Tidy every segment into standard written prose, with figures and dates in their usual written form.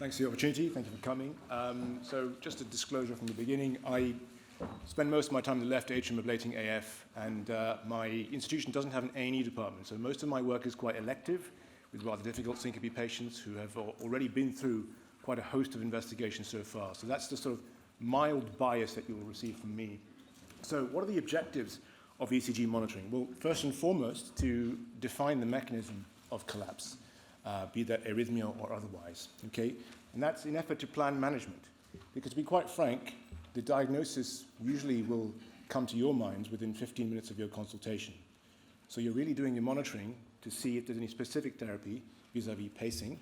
Thanks for the opportunity. Thank you for coming. So just a disclosure from the beginning, I spend most of my time in the left atrium ablating AF, and my institution doesn't have an A&E department, so most of my work is quite elective with rather difficult syncope patients who have already been through quite a host of investigations so far. So that's the sort of mild bias that you will receive from me. So what are the objectives of ECG monitoring? Well, first and foremost, to define the mechanism of collapse, be that arrhythmia or otherwise, okay? And that's in effort to plan management. Because to be quite frank, the diagnosis usually will come to your minds within 15 minutes of your consultation. So you're really doing your monitoring to see if there's any specific therapy vis-a-vis pacing,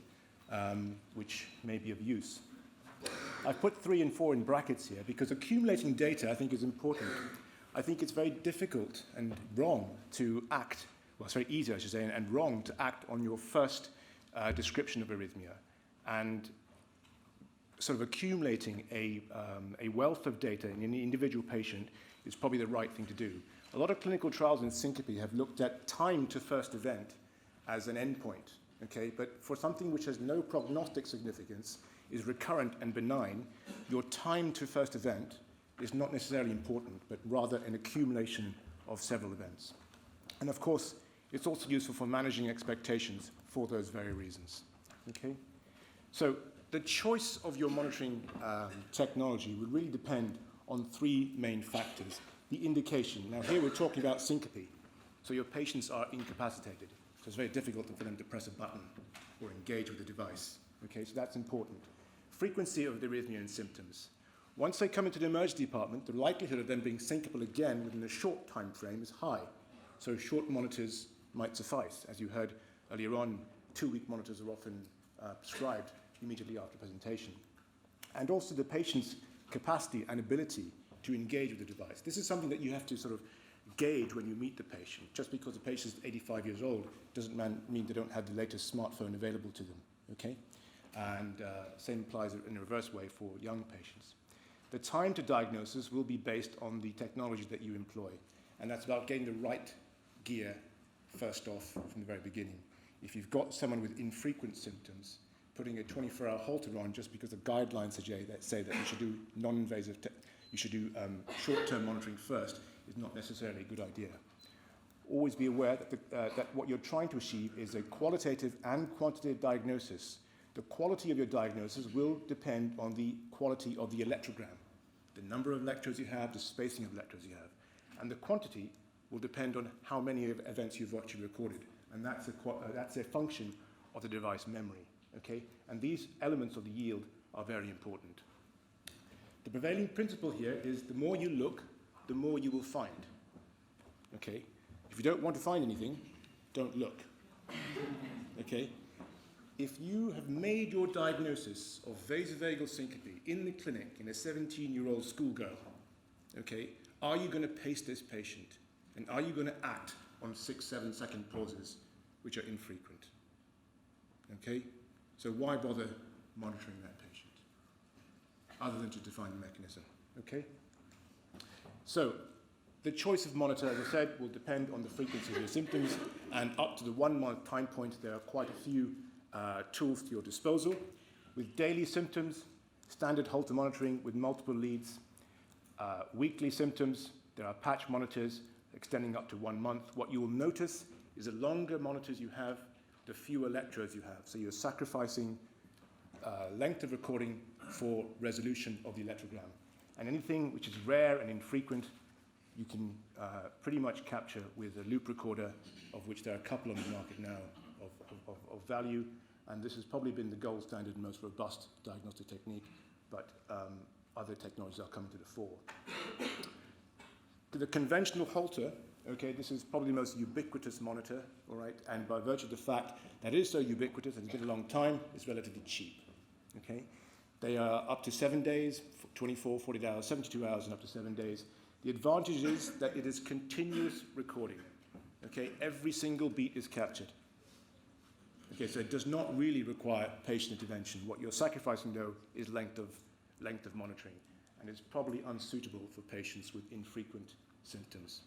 which may be of use. I've put 3 and 4 in brackets here because accumulating data I think is important. I think it's very difficult and wrong to act, well, it's very easy I should say, and wrong to act on your first description of arrhythmia. And sort of accumulating a wealth of data in an individual patient is probably the right thing to do. A lot of clinical trials in syncope have looked at time to first event as an endpoint, okay? But for something which has no prognostic significance, is recurrent and benign, your time to first event is not necessarily important, but rather an accumulation of several events. And of course, it's also useful for managing expectations for those very reasons, okay? So the choice of your monitoring technology would really depend on 3 main factors. The indication. Now here we're talking about syncope, so your patients are incapacitated, so it's very difficult for them to press a button or engage with the device. Okay, so that's important. Frequency of the arrhythmia and symptoms. Once they come into the emergency department, the likelihood of them being syncopal again within a short time frame is high, so short monitors might suffice. As you heard earlier on, 2-week monitors are often prescribed immediately after presentation. And also the patient's capacity and ability to engage with the device. This is something that you have to sort of gauge when you meet the patient. Just because the patient is 85 years old doesn't mean they don't have the latest smartphone available to them, okay? And same applies in a reverse way for young patients. The time to diagnosis will be based on the technology that you employ, and that's about getting the right gear first off from the very beginning. If you've got someone with infrequent symptoms, putting a 24-hour halter on just because the guidelines say that you should do non-invasive, you should do short-term monitoring first is not necessarily a good idea. Always be aware that, that what you're trying to achieve is a qualitative and quantitative diagnosis. The quality of your diagnosis will depend on the quality of the electrogram, the number of electrodes you have, the spacing of electrodes you have. And the quantity will depend on how many events you've actually recorded. And that's a function of the device memory, okay? And these elements of the yield are very important. The prevailing principle here is the more you look, the more you will find, okay? If you don't want to find anything, don't look, okay? If you have made your diagnosis of vasovagal syncope in the clinic in a 17-year-old schoolgirl, okay, are you going to pace this patient? And are you going to act on 6-7 second pauses, which are infrequent, okay? So why bother monitoring that patient, other than to define the mechanism, okay? So the choice of monitor, as I said, will depend on the frequency of your symptoms, and up to the 1-month time point, there are quite a few tools to your disposal. With daily symptoms, standard Holter monitoring with multiple leads. Weekly symptoms, there are patch monitors extending up to 1 month. What you will notice is the longer monitors you have, the fewer electrodes you have. So you're sacrificing length of recording for resolution of the electrogram. And anything which is rare and infrequent, you can pretty much capture with a loop recorder, of which there are a couple on the market now of value. And this has probably been the gold standard and most robust diagnostic technique, but other technologies are coming to the fore. The conventional Holter, okay, this is probably the most ubiquitous monitor, all right, and by virtue of the fact that it is so ubiquitous and it's been a long time, it's relatively cheap, okay? They are up to 7 days, 24, 40 hours, 72 hours, and up to 7 days. The advantage is that it is continuous recording, okay? Every single beat is captured. Okay, so it does not really require patient intervention. What you're sacrificing, though, is length of monitoring, and it's probably unsuitable for patients with infrequent symptoms.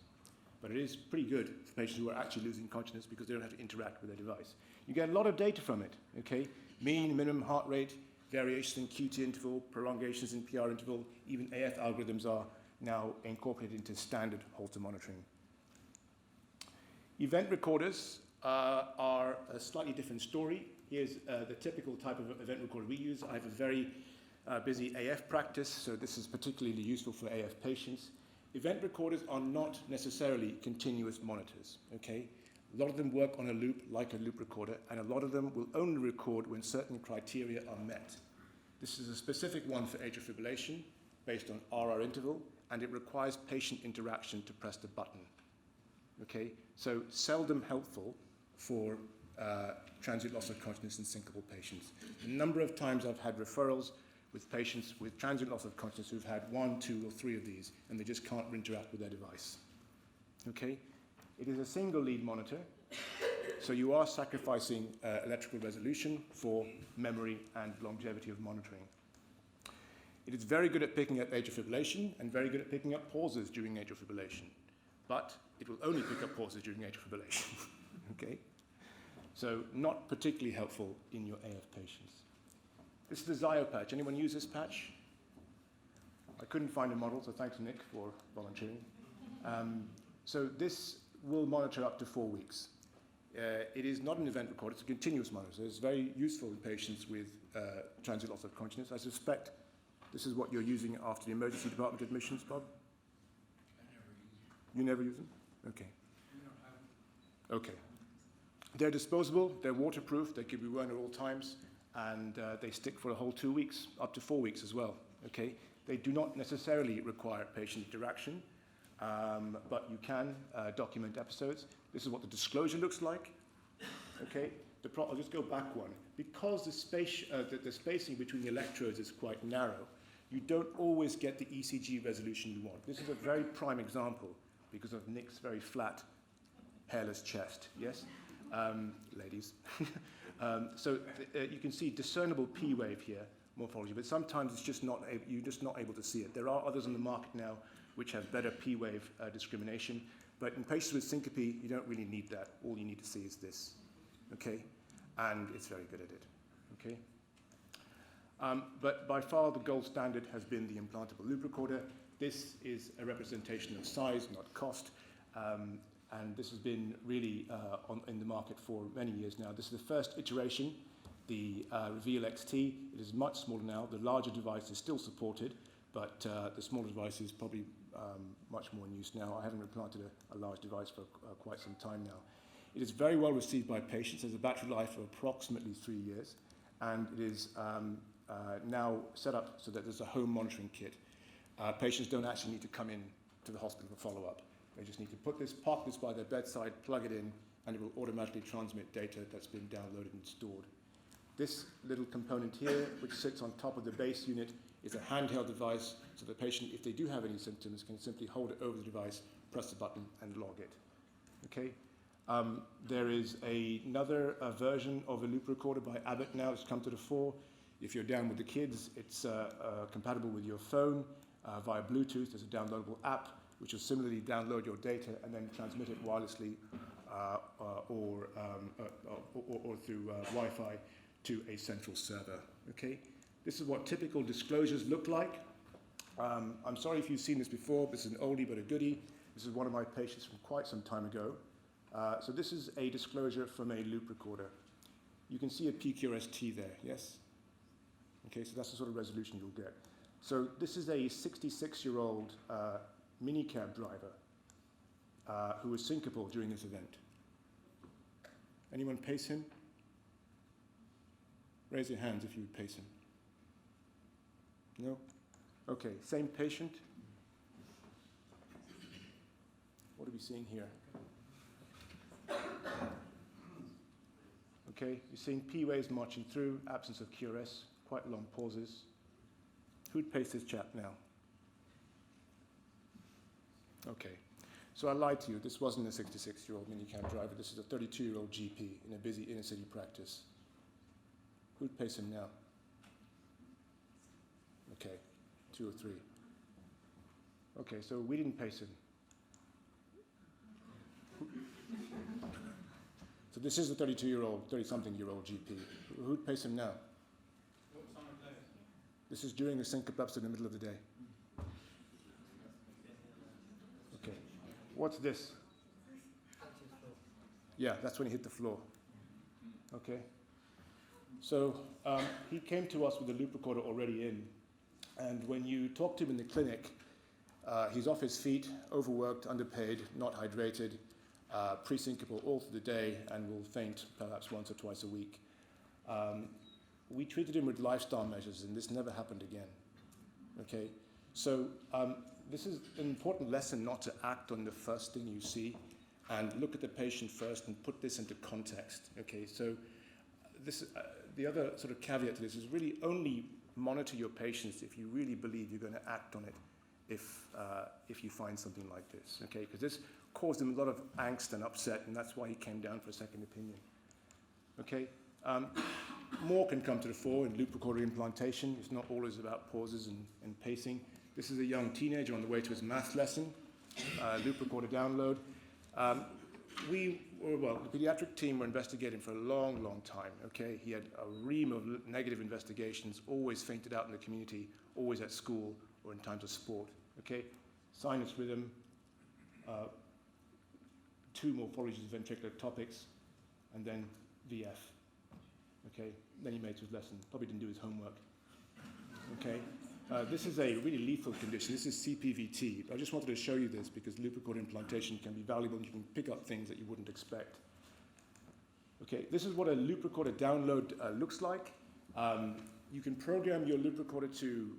But it is pretty good for patients who are actually losing consciousness because they don't have to interact with their device. You get a lot of data from it, okay? Mean, minimum heart rate, variations in QT interval, prolongations in PR interval, even AF algorithms are now incorporated into standard Holter monitoring. Event recorders are a slightly different story. Here's the typical type of event recorder we use. I have a very busy AF practice, so this is particularly useful for AF patients. Event recorders are not necessarily continuous monitors, okay? A lot of them work on a loop, like a loop recorder, and a lot of them will only record when certain criteria are met. This is a specific one for atrial fibrillation, based on RR interval, and it requires patient interaction to press the button, okay? So seldom helpful for transient loss of consciousness in syncopal patients. A number of times I've had referrals with patients with transient loss of consciousness who've had 1, 2, or 3 of these, and they just can't interact with their device. Okay? It is a single lead monitor, so you are sacrificing electrical resolution for memory and longevity of monitoring. It is very good at picking up atrial fibrillation and very good at picking up pauses during atrial fibrillation, but it will only pick up pauses during atrial fibrillation. Okay? So not particularly helpful in your AF patients. This is the Zio patch. Anyone use this patch? I couldn't find a model, so thanks Nick for volunteering. So this will monitor up to 4 weeks. It is not an event recorder, it's a continuous monitor. So it's very useful in patients with transient loss of consciousness. I suspect this is what you're using after the emergency department admissions, Bob? You never use them? Okay. Okay. They're disposable, they're waterproof, they can be worn at all times, and they stick for a whole 2 weeks, up to 4 weeks as well, okay? They do not necessarily require patient interaction, but you can document episodes. This is what the disclosure looks like, okay? I'll just go back one. Because the spacing between the electrodes is quite narrow, you don't always get the ECG resolution you want. This is a very prime example because of Nick's very flat, hairless chest, yes? Ladies. You can see discernible P wave here, morphology, but sometimes it's just you're just not able to see it. There are others on the market now which have better P wave discrimination, but in patients with syncope, you don't really need that. All you need to see is this, okay? And it's very good at it, okay? But by far the gold standard has been the implantable loop recorder. This is a representation of size, not cost. And this has been really in the market for many years now. This is the first iteration, the Reveal XT. It is much smaller now. The larger device is still supported, but the smaller device is probably much more in use now. I haven't implanted a large device for quite some time now. It is very well received by patients. There's a battery life of approximately 3 years, and it is now set up so that there's a home monitoring kit. Patients don't actually need to come in to the hospital for follow-up. They just need to park this by their bedside, plug it in, and it will automatically transmit data that's been downloaded and stored. This little component here, which sits on top of the base unit, is a handheld device, so the patient, if they do have any symptoms, can simply hold it over the device, press the button, and log it. Okay? There is another version of a loop recorder by Abbott now. It's come to the fore. If you're down with the kids, it's compatible with your phone via Bluetooth. There's a downloadable app which will similarly download your data and then transmit it wirelessly or through Wi-Fi to a central server. Okay, this is what typical disclosures look like. I'm sorry if you've seen this before. This is an oldie but a goodie. This is one of my patients from quite some time ago. So this is a disclosure from a loop recorder. You can see a PQRST there, yes? Okay, so that's the sort of resolution you'll get. So this is a 66-year-old minicab driver who was syncopal during this event. Anyone pace him? Raise your hands if you would pace him. No? Okay, same patient. What are we seeing here? Okay, you're seeing P waves marching through, absence of QRS, quite long pauses. Who'd pace this chap now? Okay, so I lied to you. This wasn't a 66-year-old minicab driver. This is a 32-year-old GP in a busy inner-city practice. Who'd pace him now? Okay, 2 or 3. Okay, so we didn't pace him. So this is a 32-year-old, 30-something-year-old GP. Who'd pace him now? What time of day This is during the syncope episode in the middle of the day. Okay. What's this? Yeah, that's when he hit the floor. Okay. So he came to us with the loop recorder already in. And when you talk to him in the clinic, he's off his feet, overworked, underpaid, not hydrated, pre-syncopal all through the day, and will faint perhaps once or twice a week. We treated him with lifestyle measures, and this never happened again. Okay, so this is an important lesson not to act on the first thing you see, and look at the patient first and put this into context. Okay, so this the other sort of caveat to this is really only monitor your patients if you really believe you're going to act on it if you find something like this. Okay, because this caused him a lot of angst and upset, and that's why he came down for a second opinion. Okay. More can come to the fore in loop recorder implantation. It's not always about pauses and pacing. This is a young teenager on the way to his math lesson, loop recorder download. The pediatric team were investigating for a long, long time, okay? He had a ream of negative investigations, always fainted out in the community, always at school or in times of sport, okay? Sinus rhythm, 2 morphologies of ventricular topics, and then VF. Okay, then he made his lesson. Probably didn't do his homework. Okay, this is a really lethal condition. This is CPVT. I just wanted to show you this because loop recorder implantation can be valuable and you can pick up things that you wouldn't expect. Okay, this is what a loop recorder download looks like. You can program your loop recorder to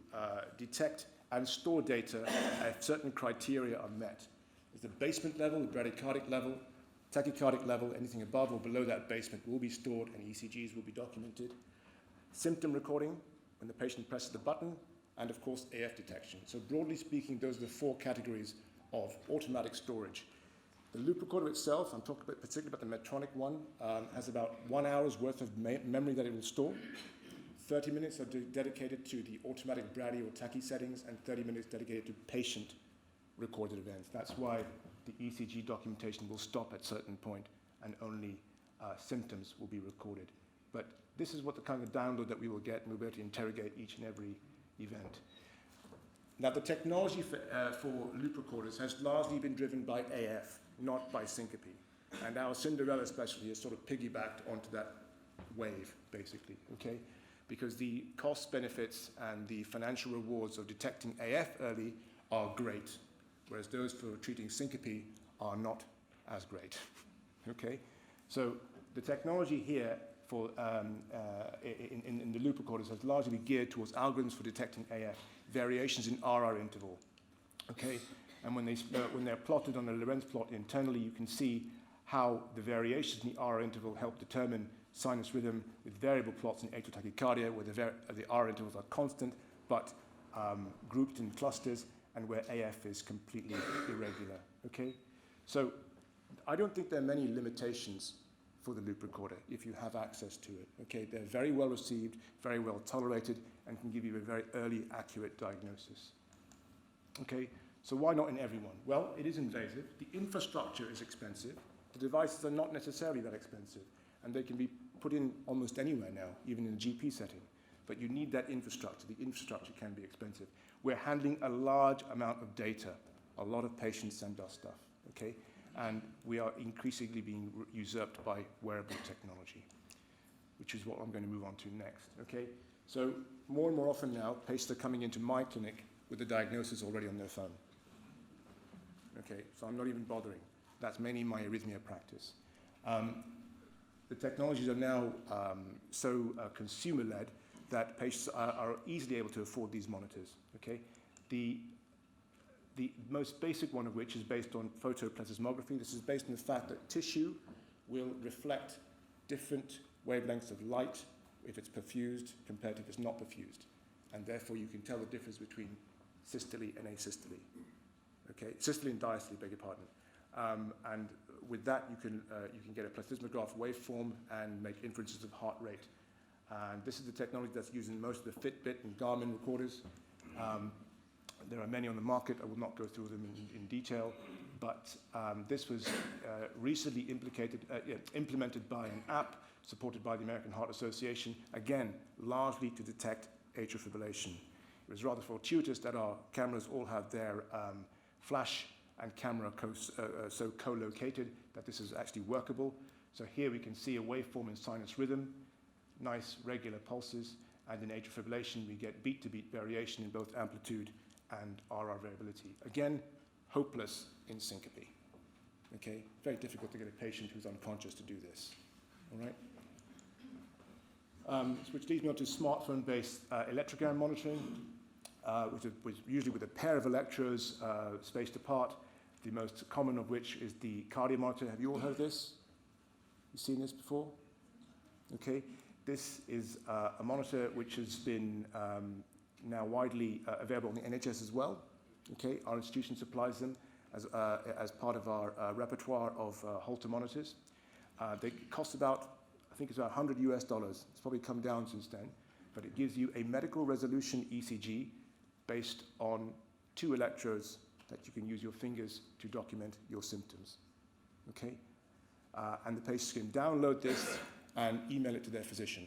detect and store data if certain criteria are met. There's the basement level, the bradycardic level, tachycardic level, anything above or below that basement will be stored and ECGs will be documented. Symptom recording, when the patient presses the button, and of course AF detection. So broadly speaking, those are the 4 categories of automatic storage. The loop recorder itself, I'm talking particularly about the Medtronic one, has about 1 hour's worth of memory that it will store. 30 minutes are dedicated to the automatic brady or tachy settings, and 30 minutes dedicated to patient recorded events. That's why the ECG documentation will stop at a certain point and only symptoms will be recorded. But this is what the kind of download that we will get, and we'll be able to interrogate each and every event. Now, the technology for loop recorders has largely been driven by AF, not by syncope. And our Cinderella specialty has sort of piggybacked onto that wave, basically, okay? Because the cost benefits and the financial rewards of detecting AF early are great, whereas those for treating syncope are not as great, okay? So the technology here for in the loop recorders has largely been geared towards algorithms for detecting AF, variations in RR interval, okay? And when they're plotted on a Lorentz plot internally, you can see how the variations in the RR interval help determine sinus rhythm with variable plots in atrial tachycardia, where the RR intervals are constant, but grouped in clusters, and where AF is completely irregular, okay? So I don't think there are many limitations for the loop recorder if you have access to it, okay? They're very well received, very well tolerated, and can give you a very early, accurate diagnosis. Okay, so why not in everyone? Well, it is invasive, the infrastructure is expensive, the devices are not necessarily that expensive, and they can be put in almost anywhere now, even in a GP setting. But you need that infrastructure. The infrastructure can be expensive. We're handling a large amount of data. A lot of patients send us stuff, okay? And we are increasingly being usurped by wearable technology, which is what I'm going to move on to next, okay? So more and more often now, patients are coming into my clinic with the diagnosis already on their phone. Okay, so I'm not even bothering. That's mainly my arrhythmia practice. The technologies are now so consumer-led that patients are easily able to afford these monitors, okay? The most basic one of which is based on photoplethysmography. This is based on the fact that tissue will reflect different wavelengths of light if it's perfused compared to if it's not perfused. And therefore you can tell the difference between systole and asystole. Okay, systole and diastole, beg your pardon. And with that you can get a plethysmograph waveform and make inferences of heart rate. And this is the technology that's used in most of the Fitbit and Garmin recorders. There are many on the market. I will not go through them in detail, but this was recently implemented by an app supported by the American Heart Association, again, largely to detect atrial fibrillation. It was rather fortuitous that our cameras all have their flash and camera so co-located that this is actually workable. So here we can see a waveform in sinus rhythm, nice regular pulses, and in atrial fibrillation we get beat-to-beat variation in both amplitude and RR variability. Again, hopeless in syncope. Okay, very difficult to get a patient who's unconscious to do this. All right. Which leads me on to smartphone-based electrogram monitoring, which is usually with a pair of electrodes spaced apart. The most common of which is the cardio monitor. Have you all heard of this? You seen this before? Okay. This is a monitor which has been now widely available on the NHS as well. Okay. Our institution supplies them as part of our repertoire of Holter monitors. They cost about, I think it's about $100 US. It's probably come down since then, but it gives you a medical resolution ECG based on 2 electrodes that you can use your fingers to document your symptoms. Okay? And the patients can download this and email it to their physician.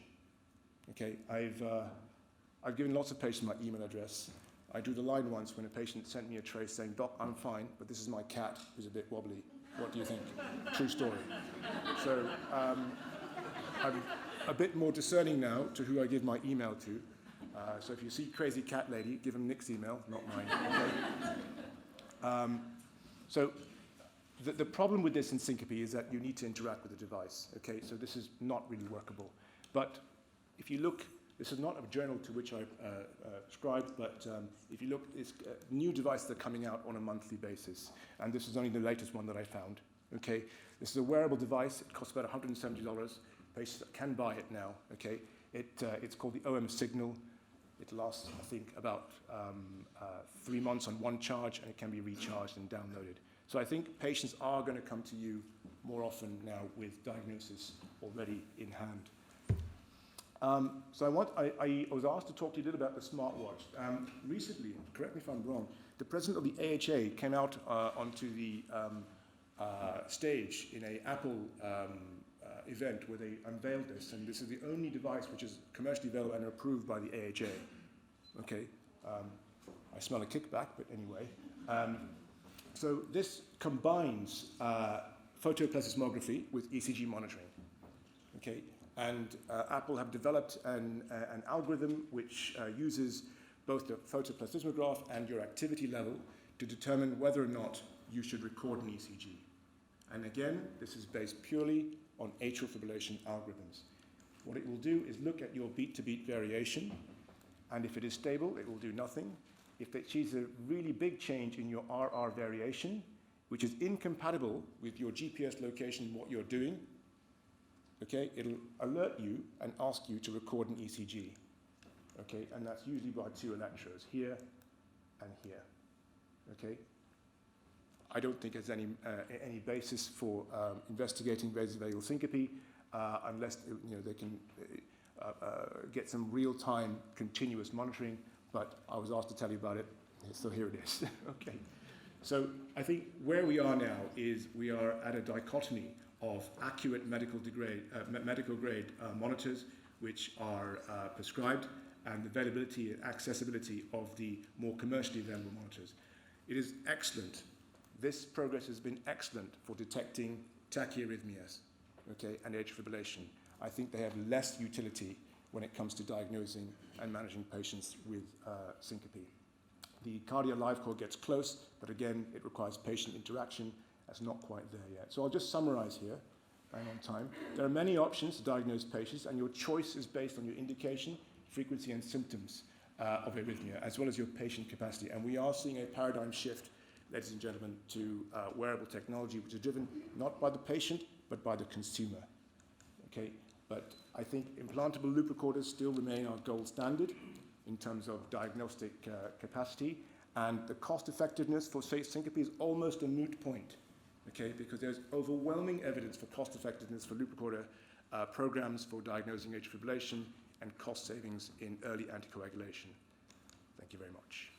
Okay? I've given lots of patients my email address. I drew the line once when a patient sent me a trace saying, "Doc, I'm fine, but this is my cat who's a bit wobbly. What do you think?" True story. So I'm a bit more discerning now to who I give my email to. So if you see crazy cat lady, give him Nick's email, not mine. Okay? So the problem with this in syncope is that you need to interact with the device. Okay, so this is not really workable. But if you look, this is not a journal to which I subscribed, but if you look, it's new devices that are coming out on a monthly basis, and this is only the latest one that I found. Okay, this is a wearable device. It costs about $170. Patients can buy it now. Okay, it's called the OM Signal. It lasts, I think, about 3 months on one charge, and it can be recharged and downloaded. So I think patients are going to come to you more often now with diagnosis already in hand. So I was asked to talk to you a little about the Smartwatch. Recently, correct me if I'm wrong, the president of the AHA came out onto the stage in an Apple event where they unveiled this, and this is the only device which is commercially available and approved by the AHA. Okay, I smell a kickback, but anyway. So this combines photoplethysmography with ECG monitoring. Okay, and Apple have developed an algorithm which uses both the photoplethysmograph and your activity level to determine whether or not you should record an ECG. And again, this is based purely on atrial fibrillation algorithms. What it will do is look at your beat-to-beat variation, and if it is stable, it will do nothing. If it achieves a really big change in your RR variation, which is incompatible with your GPS location and what you're doing, okay, it'll alert you and ask you to record an ECG. Okay, and that's usually by 2 electrodes, here and here. Okay. I don't think there's any basis for investigating vasovagal syncope unless they can get some real-time continuous monitoring. But I was asked to tell you about it, so here it is. Okay. So I think where we are now is we are at a dichotomy of accurate medical grade monitors, which are prescribed, and the availability and accessibility of the more commercially available monitors. It is excellent. This progress has been excellent for detecting tachyarrhythmias, okay, and atrial fibrillation. I think they have less utility when it comes to diagnosing and managing patients with syncope. The cardio live call gets close, but again, it requires patient interaction. That's not quite there yet. So I'll just summarize here, bang on time. There are many options to diagnose patients, and your choice is based on your indication, frequency, and symptoms of arrhythmia, as well as your patient capacity. And we are seeing a paradigm shift, ladies and gentlemen, to wearable technology, which is driven not by the patient, but by the consumer. Okay, but I think implantable loop recorders still remain our gold standard in terms of diagnostic capacity, and the cost effectiveness for syncope is almost a moot point, okay, because there's overwhelming evidence for cost effectiveness for loop recorder programs for diagnosing atrial fibrillation and cost savings in early anticoagulation. Thank you very much.